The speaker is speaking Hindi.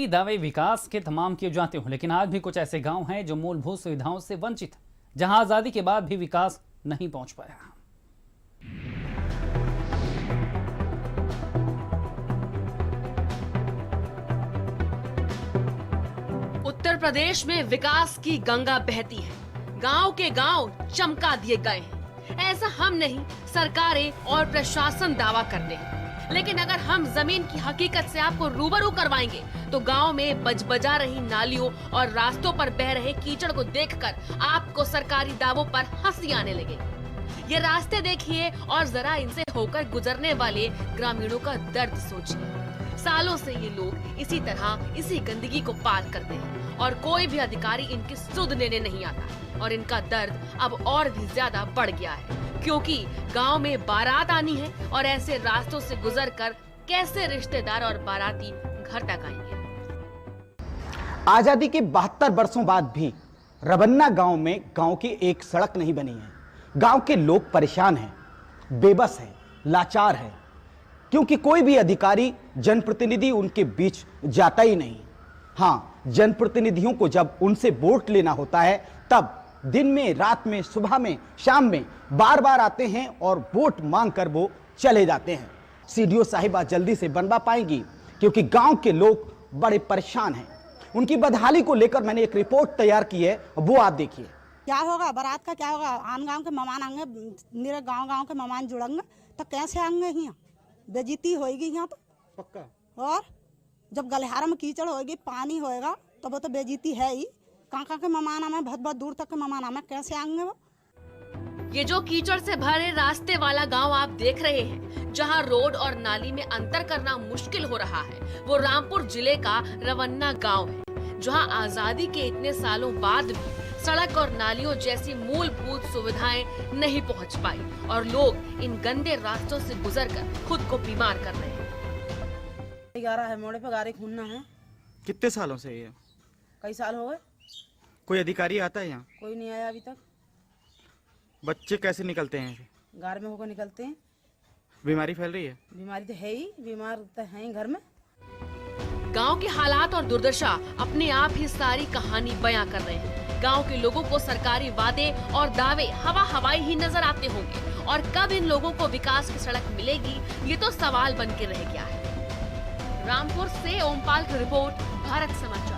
दावे विकास के तमाम किए जाते हों, लेकिन आज भी कुछ ऐसे गांव हैं जो मूलभूत सुविधाओं से वंचित हैं, जहां आजादी के बाद भी विकास नहीं पहुंच पाया। उत्तर प्रदेश में विकास की गंगा बहती है, गांव के गांव चमका दिए गए हैं। ऐसा हम नहीं, सरकारें और प्रशासन दावा करते हैं। लेकिन अगर हम जमीन की हकीकत से आपको रूबरू करवाएंगे तो गांव में बजबजा रही नालियों और रास्तों पर बह रहे कीचड़ को देखकर आपको सरकारी दावों पर हंसी आने लगेगी। ये रास्ते देखिए और जरा इनसे होकर गुजरने वाले ग्रामीणों का दर्द सोचिए। सालों से ये लोग इसी तरह इसी गंदगी को पार करते हैं और कोई भी अधिकारी इनकी सुध लेने नहीं आता और इनका दर्द अब और भी ज्यादा बढ़ गया है, क्योंकि गांव में बारात आनी है और ऐसे रास्तों से गुजरकर कैसे रिश्तेदार और बाराती घर तक आएंगे। आजादी के 72 वर्षों बाद भी रबन्ना गांव में गांव की एक सड़क नहीं बनी है। गांव के लोग परेशान हैं, बेबस हैं, लाचार हैं, क्योंकि कोई भी अधिकारी, जनप्रतिनिधि उनके बीच जाता ही नहीं। हाँ, जनप्रतिनिधियों को जब उनसे वोट लेना होता है तब दिन में, रात में, सुबह में, शाम में बार बार आते हैं और वोट मांगकर वो चले जाते हैं। सीडीओ साहिबा जल्दी से बनवा पाएंगी, क्योंकि गांव के लोग बड़े परेशान हैं। उनकी बदहाली को लेकर मैंने एक रिपोर्ट तैयार की है, वो आप देखिए। क्या होगा बारात का, क्या होगा? आन गांव के मेहमान आएंगे, मेरे गांव के मेहमान जुड़ेंगे तो कैसे आएंगे? यहाँ बेइज्जती होएगी यहाँ तो पक्का। और जब गलिहारा में कीचड़ होएगी, पानी होएगा तो वो तो बेइज्जती है ही। कहाँ के मेहमान आए, बहुत बहुत दूर तक के मेहमान आए, कैसे आएंगे वो? ये जो कीचड़ से भरे रास्ते वाला गांव आप देख रहे हैं, जहां रोड और नाली में अंतर करना मुश्किल हो रहा है, वो रामपुर जिले का रवन्ना गांव है, जहां आजादी के इतने सालों बाद भी सड़क और नालियों जैसी मूलभूत सुविधाएं नहीं पहुंच पाई और लोग इन गंदे रास्तों से गुजरकर खुद को बीमार कर रहे हैं। 11 है, मोड़े पे गाड़ी खूनना है। कितने सालों से ये? कई साल हो गए। कोई अधिकारी आता है यहाँ? कोई नहीं आया अभी तक। बच्चे कैसे निकलते हैं? घर में होकर निकलते हैं। बीमारी फैल रही है? बीमारी तो है ही, बीमार तो है ही घर में। गांव के हालात और दुर्दशा अपने आप ही सारी कहानी बयां कर रहे हैं। गांव के लोगों को सरकारी वादे और दावे हवाई ही नजर आते होंगे और कब इन लोगों को विकास की सड़क मिलेगी, ये तो सवाल बन के रह गया है। रामपुर से ओमपाल की रिपोर्ट, भारत समाचार।